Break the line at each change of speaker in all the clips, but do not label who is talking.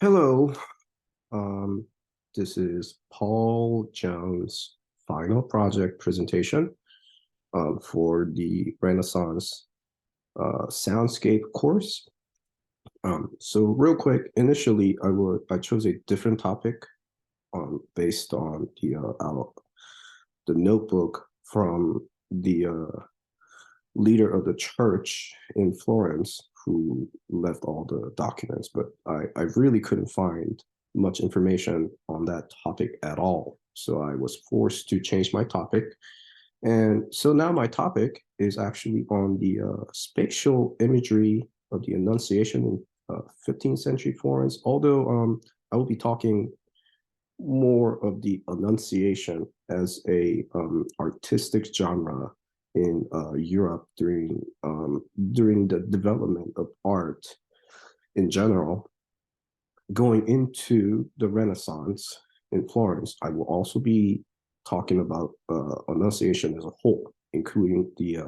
Hello, um, this is Paul Jones' final project presentation for the Renaissance Soundscape course. So real quick, initially I chose a different topic based on the notebook from the leader of the church in Florence who left all the documents, but I really couldn't find much information on that topic at all. So I was forced to change my topic. And so now my topic is actually on the spatial imagery of the Annunciation in 15th century Florence, although I will be talking more of the Annunciation as a artistic genre in Europe during the development of art in general. Going into the Renaissance in Florence, I will also be talking about Annunciation as a whole, including the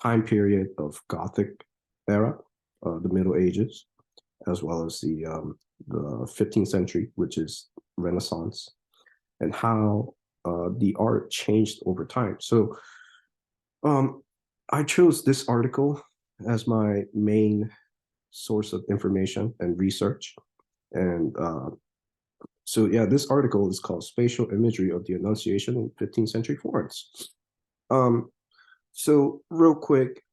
time period of Gothic era, the Middle Ages, as well as the 15th century, which is Renaissance, and how the art changed over time. So um, I chose this article as my main source of information and research. And so, yeah, this article is called Spatial Imagery of the Annunciation in 15th Century Florence. Um, so, real quick,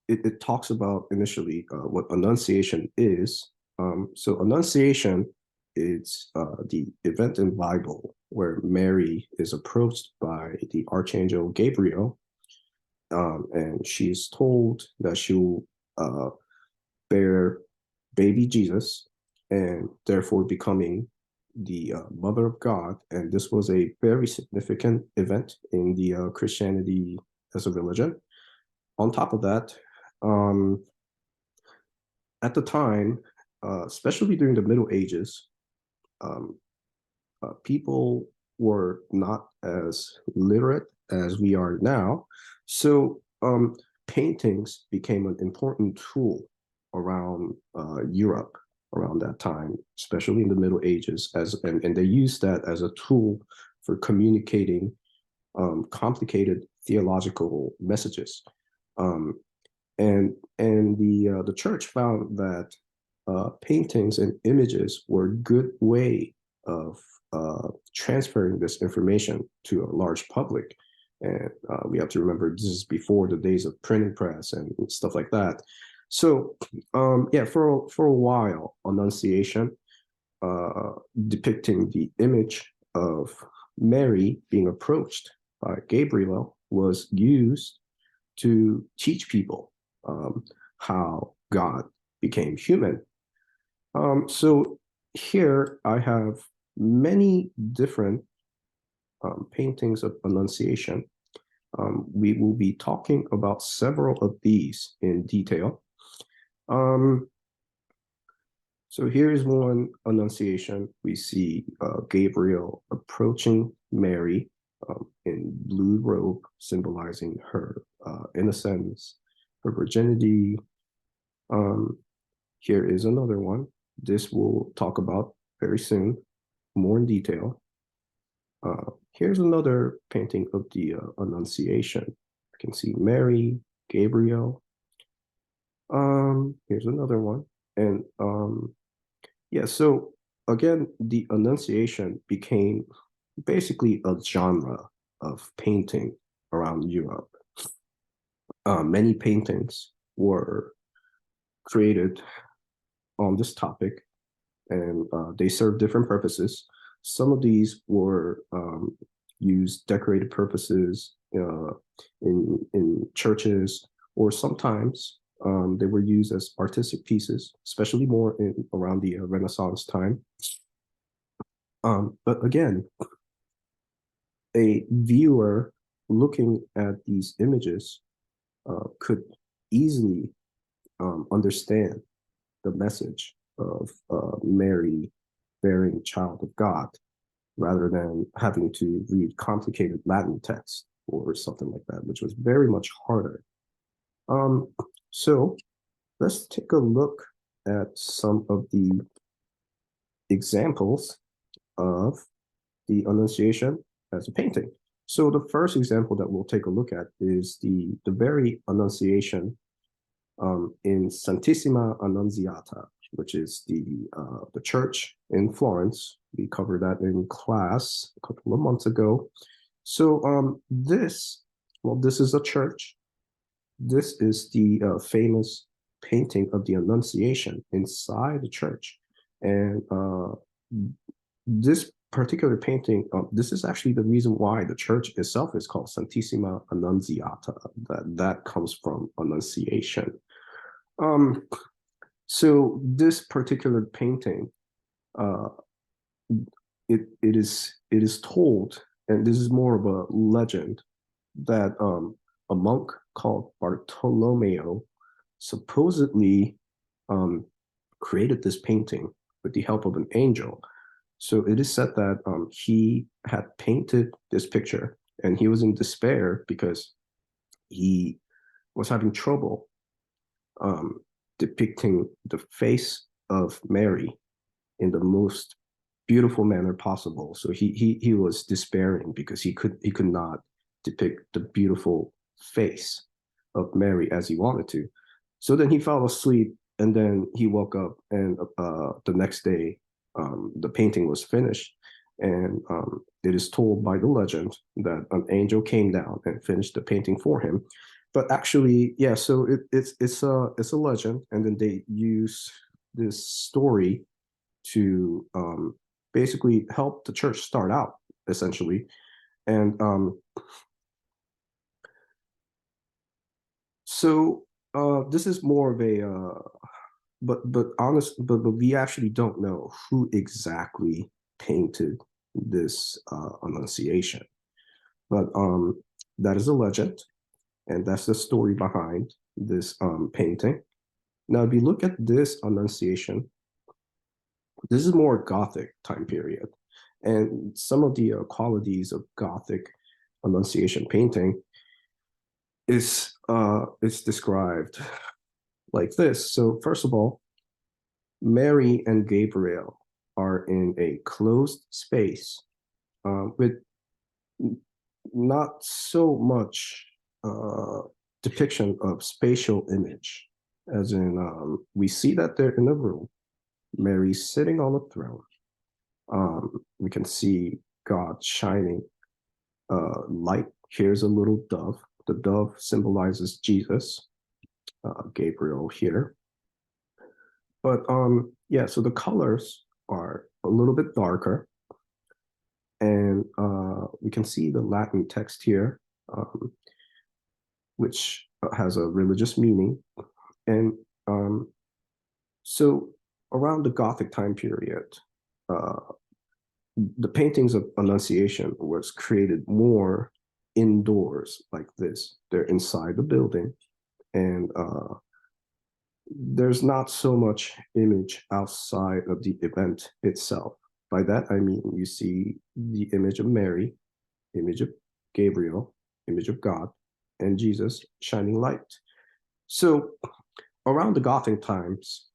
it talks about initially what Annunciation is. So, Annunciation is the event in Bible where Mary is approached by the Archangel Gabriel, and she's told that she'll uh, bear baby Jesus and therefore becoming the mother of God. And this was a very significant event in the Christianity as a religion. On top of that, um, at the time, especially during the Middle Ages, um, people were not as literate as we are now. So paintings became an important tool around Europe around that time, especially in the Middle Ages, and they used that as a tool for communicating complicated theological messages. Um, and the church found that paintings and images were a good way of transferring this information to a large public. And we have to remember this is before the days of printing press and stuff like that. So yeah, for a while, Annunciation, uh, depicting the image of Mary being approached by Gabriel, was used to teach people how God became human. So here I have many different paintings of Annunciation. We will be talking about several of these in detail. Um, so here's one Annunciation. We see Gabriel approaching Mary in blue robe, symbolizing her innocence, her virginity. Um, Here is another one. This we'll talk about very soon, more in detail. Here's another painting of the Annunciation. You can see Mary, Gabriel. Here's another one. And yeah, so again, the Annunciation became basically a genre of painting around Europe. Many paintings were created on this topic, and they serve different purposes. Some of these were used decorated purposes in churches, or sometimes they were used as artistic pieces, especially more in around the Renaissance time. But again, a viewer looking at these images could easily understand the message of Mary bearing child of God, rather than having to read complicated Latin text or something like that, which was very much harder. Um, so let's take a look at some of the examples of the Annunciation as a painting. So the first example that we'll take a look at is the very Annunciation in Santissima Annunziata, which is the church in Florence. We covered that in class a couple of months ago. So this is a church. This is the famous painting of the Annunciation inside the church. And this particular painting, this is actually the reason why the church itself is called Santissima Annunziata. That comes from Annunciation. So this particular painting, it is told, and this is more of a legend, that a monk called Bartolomeo supposedly created this painting with the help of an angel. So it is said that he had painted this picture, and he was in despair because he was having trouble depicting the face of Mary in the most beautiful manner possible. So he was despairing because he could not depict the beautiful face of Mary as he wanted to. So then he fell asleep, and then he woke up, and the next day the painting was finished. And it is told by the legend that an angel came down and finished the painting for him. But actually, yeah, so it's a legend, and then they use this story to basically help the church start out, essentially. And so this is more of a but we actually don't know who exactly painted this Annunciation. But that is a legend, and that's the story behind this painting. Now, if you look at this Annunciation, this is more Gothic time period, and some of the qualities of Gothic Annunciation painting is described like this. So first of all, Mary and Gabriel are in a closed space with not so much depiction of spatial image, as in we see that they're in a room. Mary's sitting on a throne. We can see God shining light. Here's a little dove. The dove symbolizes Jesus. Gabriel here. But yeah, so the colors are a little bit darker, and we can see the Latin text here, which has a religious meaning. And so around the Gothic time period, the paintings of Annunciation was created more indoors like this. They're inside the building, and there's not so much image outside of the event itself. By that, I mean you see the image of Mary, image of Gabriel, image of God, and Jesus shining light. So around the Gothic times,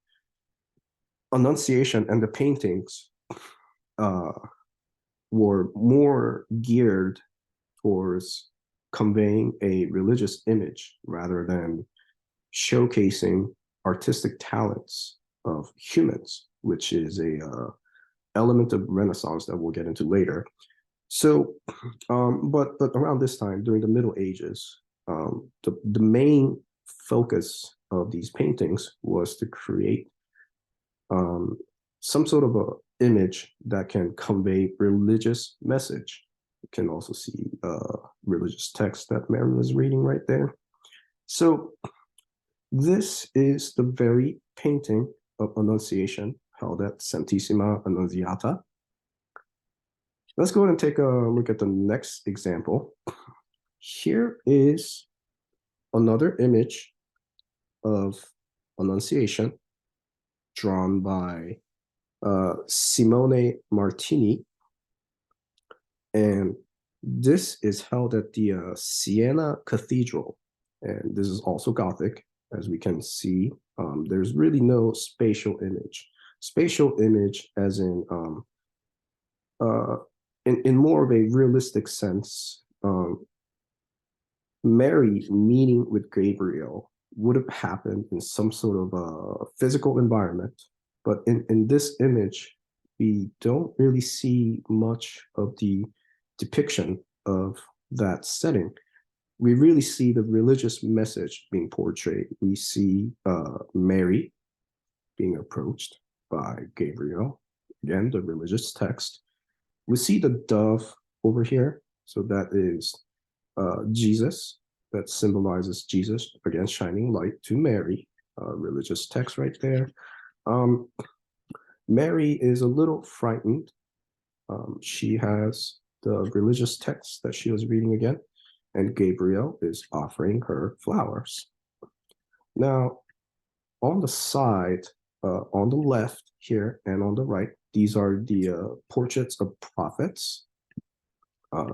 Annunciation and the paintings were more geared towards conveying a religious image rather than showcasing artistic talents of humans, which is a element of Renaissance that we'll get into later. So, but around this time, during the Middle Ages, the main focus of these paintings was to create some sort of a image that can convey religious message. You can also see religious text that Mary was reading right there. So this is the very painting of Annunciation held at Santissima Annunziata. Let's go ahead and take a look at the next example. Here is another image of Annunciation drawn by Simone Martini. And this is held at the Siena Cathedral. And this is also Gothic, as we can see. There's really no spatial image. spatial image as uh, in more of a realistic sense. Mary meeting with Gabriel would have happened in some sort of a physical environment, but in this image, we don't really see much of the depiction of that setting. We really see the religious message being portrayed. We see Mary being approached by Gabriel, again, the religious text. We see the dove over here, so that is Jesus, that symbolizes Jesus, again, shining light to Mary, religious text right there. Mary is a little frightened. She has the religious text that she was reading again, and Gabriel is offering her flowers. Now, on the side, on the left here and on the right, these are the portraits of prophets.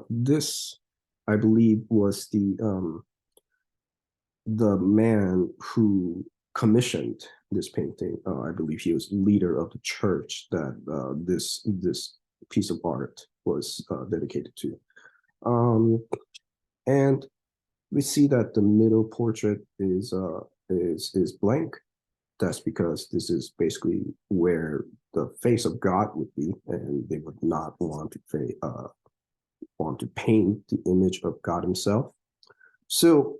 This, I believe, was the man who commissioned this painting. I believe he was leader of the church that this piece of art was dedicated to. And we see that the middle portrait is blank. That's because this is basically where the face of God would be, and they would not want to paint the image of God Himself. So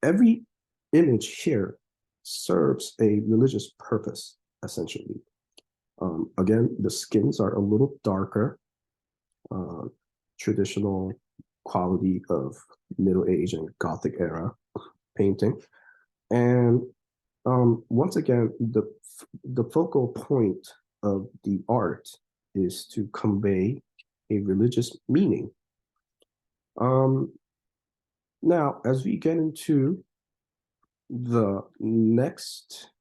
every image here serves a religious purpose, essentially. Again, the skins are a little darker, traditional quality of Middle Age and Gothic era painting. And once again, the focal point of the art is to convey a religious meaning. Now, as we get into the next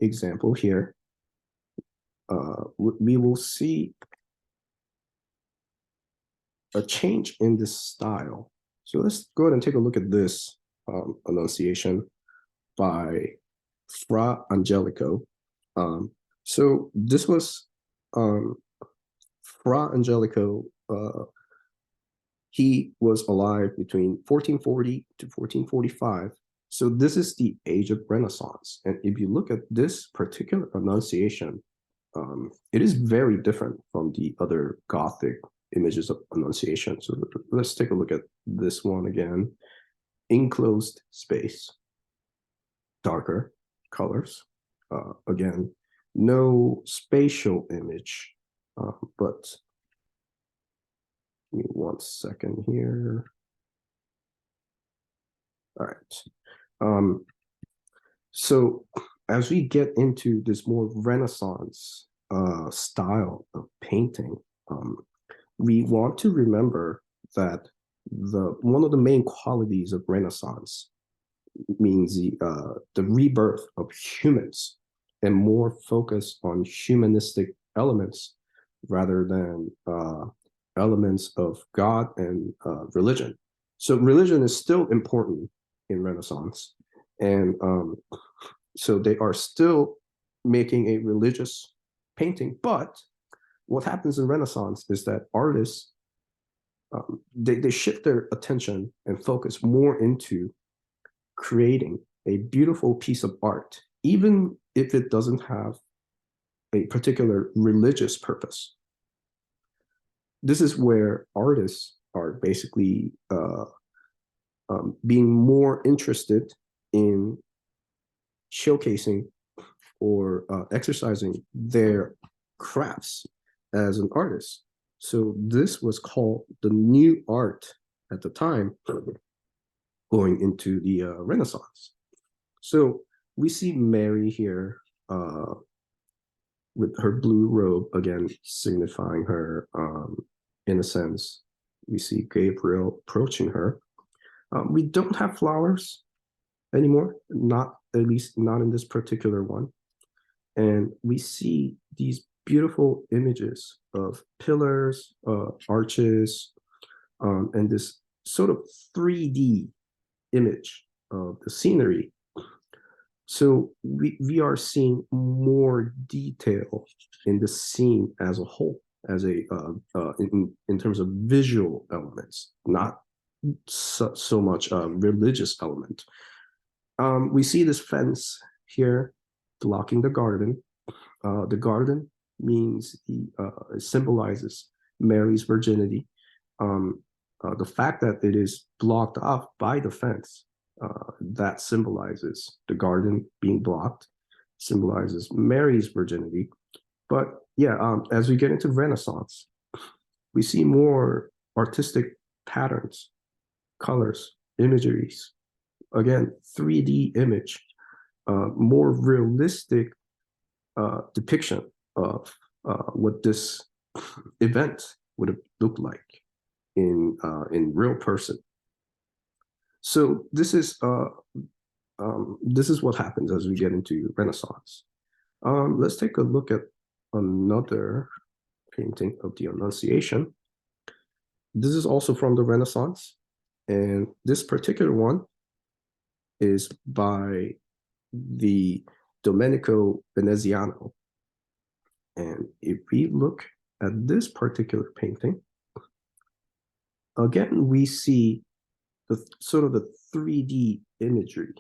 example here, we will see a change in this style. So let's go ahead and take a look at this Annunciation by Fra Angelico. So this was Fra Angelico. He was alive between 1440 to 1445. So this is the age of Renaissance. And if you look at this particular Annunciation, it is very different from the other Gothic images of Annunciation. So let's take a look at this one again. Enclosed space, darker colors. Again, no spatial image, but give me 1 second here. All right. So as we get into this more Renaissance style of painting, we want to remember that one of the main qualities of Renaissance means the rebirth of humans and more focus on humanistic elements rather than elements of God and religion. So religion is still important in Renaissance, and so they are still making a religious painting. But what happens in Renaissance is that artists they shift their attention and focus more into creating a beautiful piece of art, even if it doesn't have a particular religious purpose. This is where artists are basically being more interested in showcasing or exercising their crafts as an artist. So this was called the new art at the time, going into the Renaissance. So we see Mary here with her blue robe, again, signifying her innocence. We see Gabriel approaching her. We don't have flowers anymore, not at least not in this particular one. And we see these beautiful images of pillars, arches, and this sort of 3D image of the scenery. So we are seeing more detail in the scene as a whole, as a in terms of visual elements, not so much religious element. We see this fence here blocking the garden. The garden means symbolizes Mary's virginity. The fact that it is blocked off by the fence, that symbolizes the garden being blocked, symbolizes Mary's virginity. But yeah, as we get into Renaissance, we see more artistic patterns, colors, imageries. Again, 3D image, more realistic depiction of what this event would have looked like in real person. So this is what happens as we get into Renaissance. Let's take a look at another painting of the Annunciation. This is also from the Renaissance, and this particular one is by the Domenico Veneziano. And if we look at this particular painting, again, we see the sort of the 3D imagery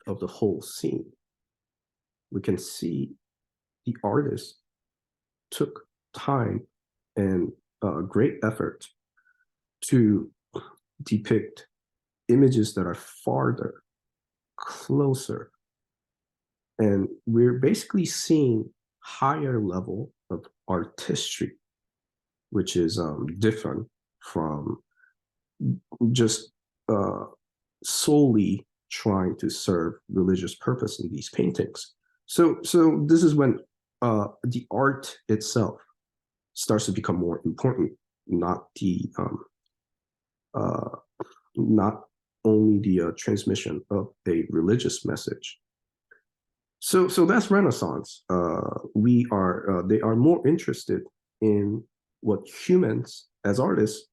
of the whole scene. We can see the artist took time and great effort to depict images that are farther, closer. And we're basically seeing higher level of artistry, which is different from just solely trying to serve religious purpose in these paintings. So this is when the art itself starts to become more important, not the not only the transmission of a religious message. So that's Renaissance. They are more interested in what humans as artists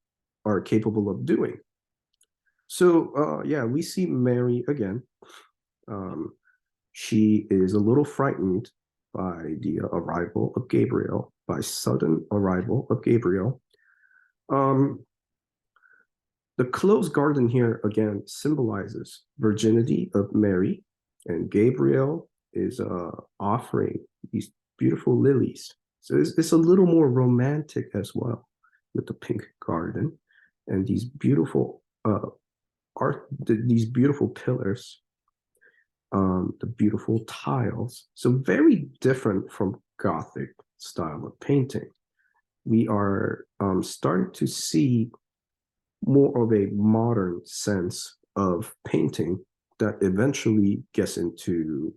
are capable of doing. So yeah, we see Mary again. She is a little frightened by the arrival of Gabriel, by sudden arrival of Gabriel. The closed garden here again symbolizes virginity of Mary, and Gabriel is offering these beautiful lilies. So it's a little more romantic as well, with the pink garden and these beautiful these beautiful pillars, the beautiful tiles. So very different from Gothic style of painting. We are starting to see more of a modern sense of painting that eventually gets into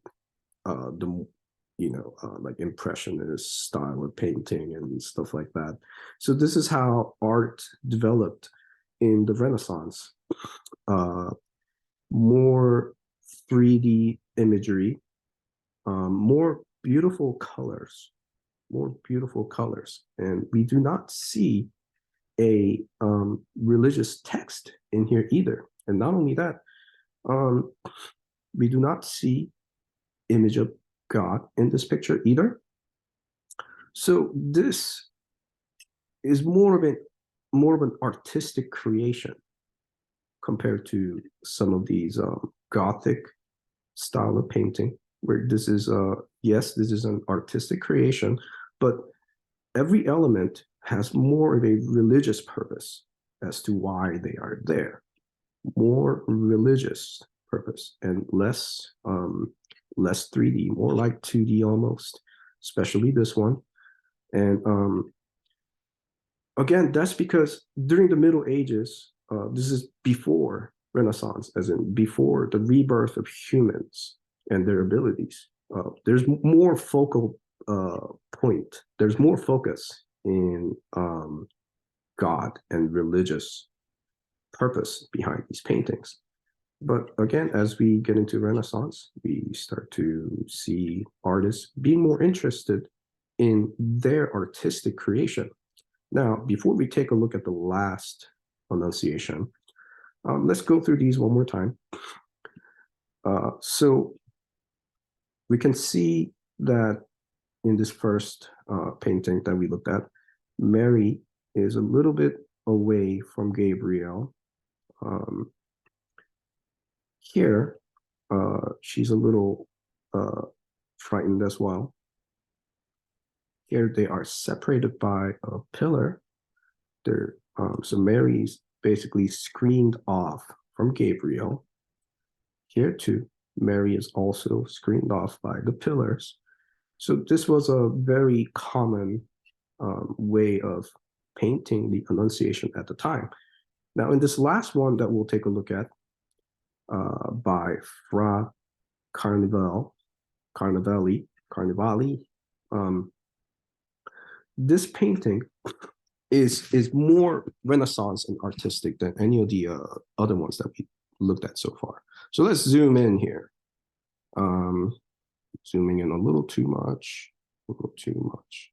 the like impressionist style of painting and stuff like that. So this is how art developed in the Renaissance. More 3D imagery, more beautiful colors, and we do not see a religious text in here either. And not only that, we do not see image of God in this picture either. So this is more of an artistic creation compared to some of these Gothic style of painting, where this is yes, this is an artistic creation, but every element has more of a religious purpose as to why they are there. More religious purpose and less 3D, more like 2D almost, especially this one. And again, that's because during the Middle Ages, this is before Renaissance, as in before the rebirth of humans and their abilities. There's more focal point. There's more focus in God and religious purpose behind these paintings. But again, as we get into Renaissance, we start to see artists being more interested in their artistic creation. Now, before we take a look at the last Annunciation, let's go through these one more time. So we can see that in this first painting that we looked at, Mary is a little bit away from Gabriel. Here, she's a little frightened as well. Here they are separated by a pillar. So Mary's basically screened off from Gabriel. Here too, Mary is also screened off by the pillars. So this was a very common way of painting the Annunciation at the time. Now, in this last one that we'll take a look at by Fra Carnevali, this painting is more Renaissance and artistic than any of the other ones that we looked at so far. So let's zoom in here. Zooming in a little too much, a little too much.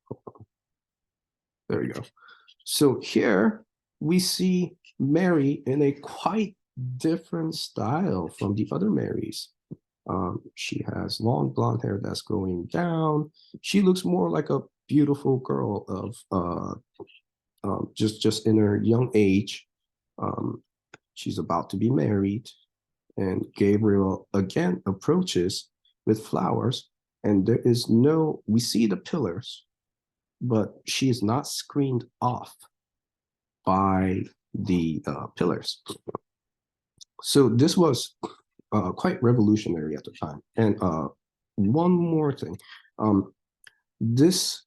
Hold on. There you go. So here we see Mary in a quite different style from the other Marys. She has long blonde hair that's going down. She looks more like a beautiful girl of just in her young age. She's about to be married, and Gabriel again approaches with flowers, and there is no, we see the pillars, but she is not screened off by the pillars. So this was quite revolutionary at the time. And one more thing, this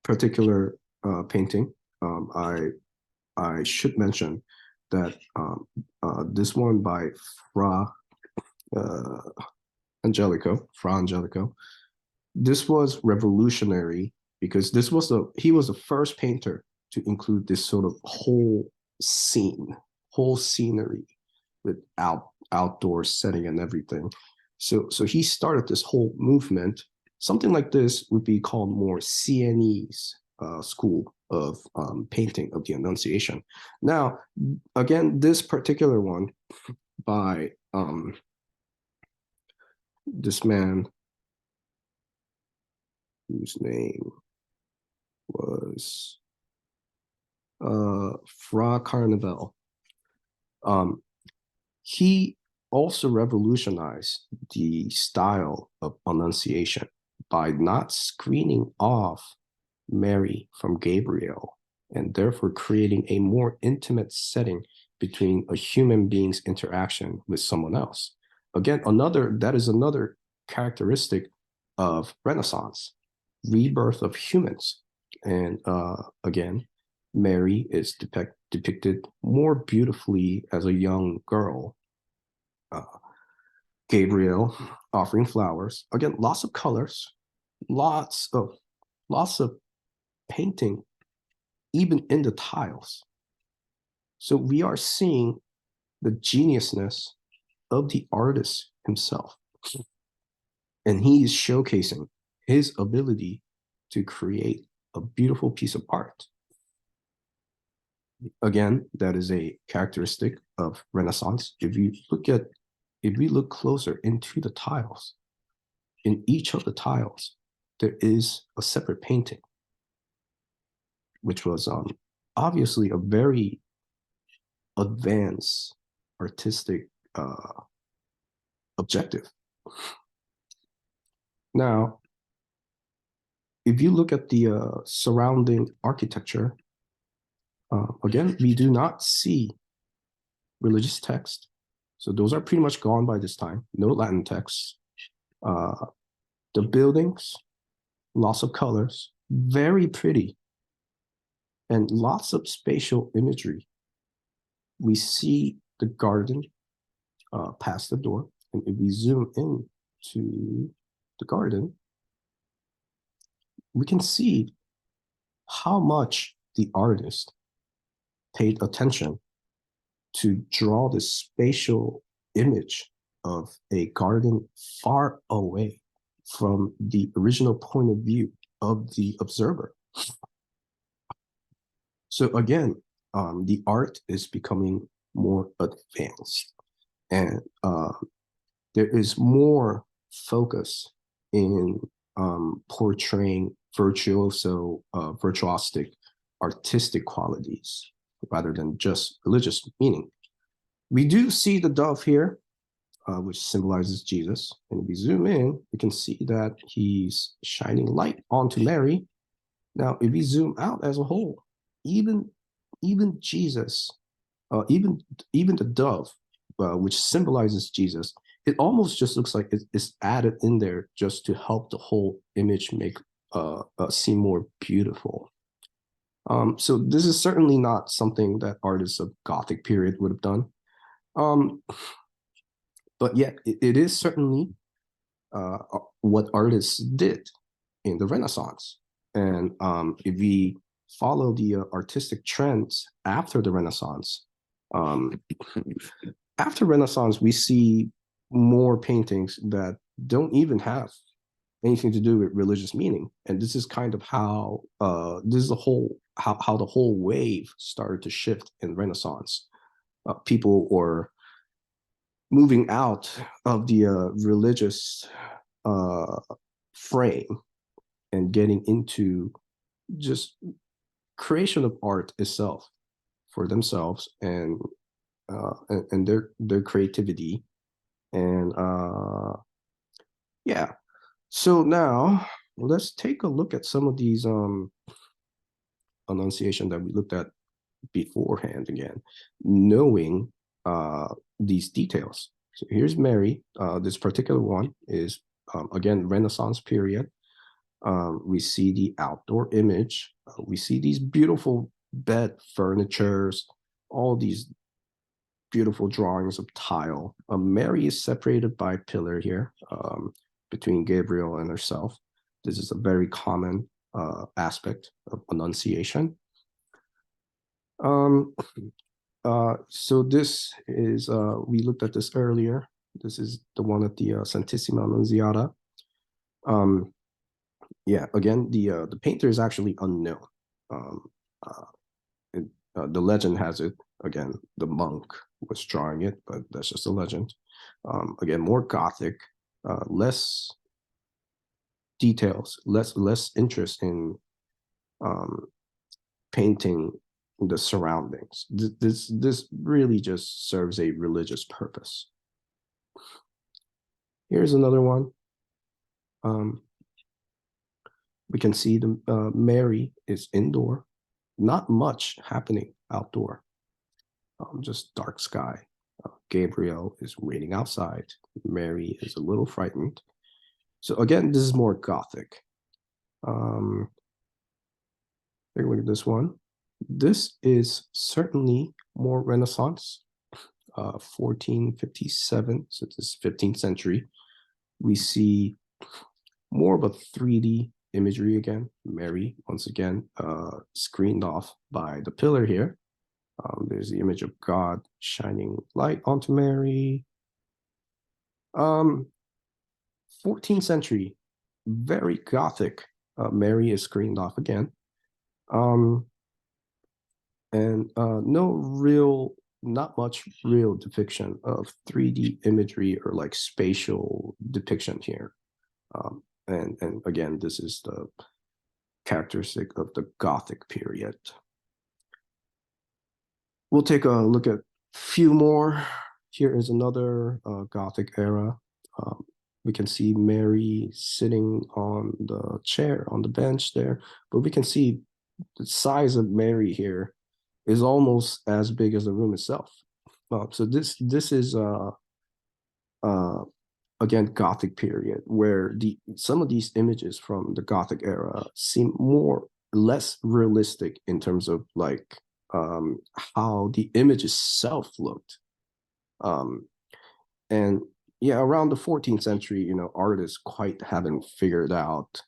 particular painting, I should mention that this one by Fra Angelico, this was revolutionary because this was he was the first painter to include this sort of whole scenery with outdoor setting and everything. So he started this whole movement. Something like this would be called more Sienese school of painting of the Annunciation. Now, again, this particular one by this man whose name was Fra Carnival. He also revolutionized the style of Annunciation by not screening off Mary from Gabriel, and therefore creating a more intimate setting between a human being's interaction with someone else. Again, that is another characteristic of Renaissance, rebirth of humans. And again, Mary is depicted more beautifully as a young girl. Gabriel offering flowers. Again, lots of colors, lots of painting, even in the tiles. So we are seeing the geniusness of the artist himself. And he is showcasing his ability to create a beautiful piece of art. Again, that is a characteristic of Renaissance. If we look closer into the tiles, in each of the tiles, there is a separate painting, which was obviously a very advanced artistic objective. Now, if you look at the surrounding architecture, again, we do not see religious text. So those are pretty much gone by this time. No Latin texts. The buildings, lots of colors, very pretty, and lots of spatial imagery. We see the garden past the door, and if we zoom in to the garden, we can see how much the artist paid attention to draw this spatial image of a garden far away from the original point of view of the observer. So again, the art is becoming more advanced, and there is more focus in portraying virtuosic artistic qualities rather than just religious meaning. We do see the dove here, which symbolizes Jesus. And if we zoom in, we can see that he's shining light onto Mary. Now, if we zoom out as a whole, even Jesus, even the dove, which symbolizes Jesus, it almost just looks like it's added in there just to help the whole image make seem more beautiful. So this is certainly not something that artists of Gothic period would have done. But yet, it is certainly what artists did in the Renaissance. And if we follow the artistic trends after the Renaissance, after Renaissance, we see more paintings that don't even have anything to do with religious meaning. And this is kind of how this is the whole how the whole wave started to shift in Renaissance. People were moving out of the religious frame and getting into just creation of art itself for themselves and their creativity. And yeah, so now let's take a look at some of these Annunciation that we looked at beforehand again, knowing these details. So here's Mary. This particular one is again Renaissance period. We see the outdoor image. We see these beautiful bed furnitures, all these beautiful drawings of tile. Mary is separated by a pillar here between Gabriel and herself. This is a very common aspect of Annunciation. So this is, we looked at this earlier. This is the one at the Santissima Annunziata. Yeah, again, the painter is actually unknown. The legend has it, again, the monk was drawing it, but that's just a legend. Again, more Gothic, less details, less interest in painting the surroundings. This really just serves a religious purpose. Here's another one. We can see the Mary is indoor, not much happening outdoor. Just dark sky. Gabriel is waiting outside. Mary is a little frightened. So again, this is more Gothic. Take a look at this one. This is certainly more Renaissance, 1457, so this is 15th century. We see more of a 3D imagery again. Mary, once again, screened off by the pillar here. There's the image of God shining light onto Mary. 14th century, very Gothic. Mary is screened off again. Not much real depiction of 3D imagery or like spatial depiction here. And again, this is the characteristic of the Gothic period. We'll take a look at a few more. Here is another Gothic era. We can see Mary sitting on the chair, on the bench there, but we can see the size of Mary here is almost as big as the room itself. So this is again Gothic period, where some of these images from the Gothic era seem less realistic in terms of like how the image itself looked. And yeah, around the 14th century, artists quite haven't figured out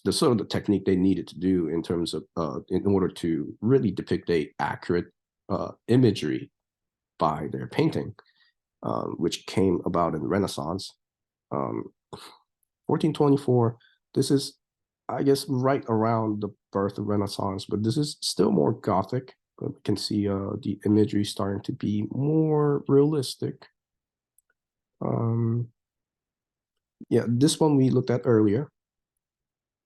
the sort of the technique they needed to do in terms of in order to really depict a accurate imagery by their painting, which came about in the Renaissance. 1424, this is, I guess, right around the birth of Renaissance, but this is still more Gothic. But we can see the imagery starting to be more realistic. Yeah, this one we looked at earlier.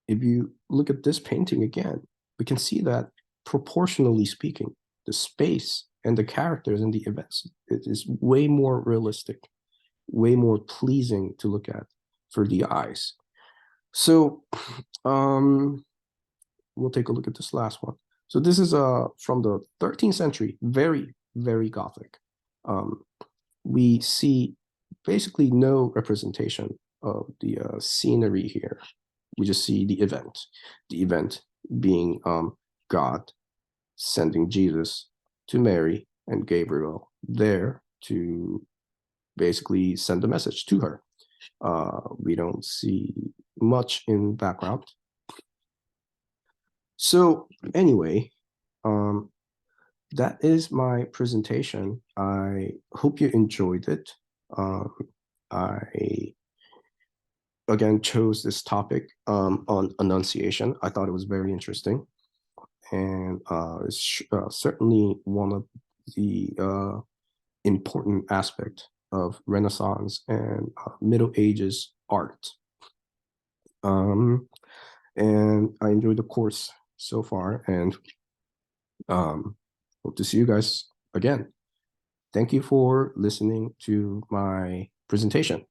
If you look at this painting again, we can see that proportionally speaking, the space and the characters and the events, it is way more realistic, way more pleasing to look at for the eyes. So we'll take a look at this last one. So this is from the 13th century, very, very Gothic. We see basically no representation of the scenery here. We just see the event being God sending Jesus to Mary and Gabriel there to basically send a message to her. We don't see much in background. So anyway, that is my presentation. I hope you enjoyed it. I again chose this topic on Annunciation. I thought it was very interesting, and it's certainly one of the important aspect of Renaissance and Middle Ages art. And I enjoyed the course so far, and hope to see you guys again. Thank you for listening to my presentation.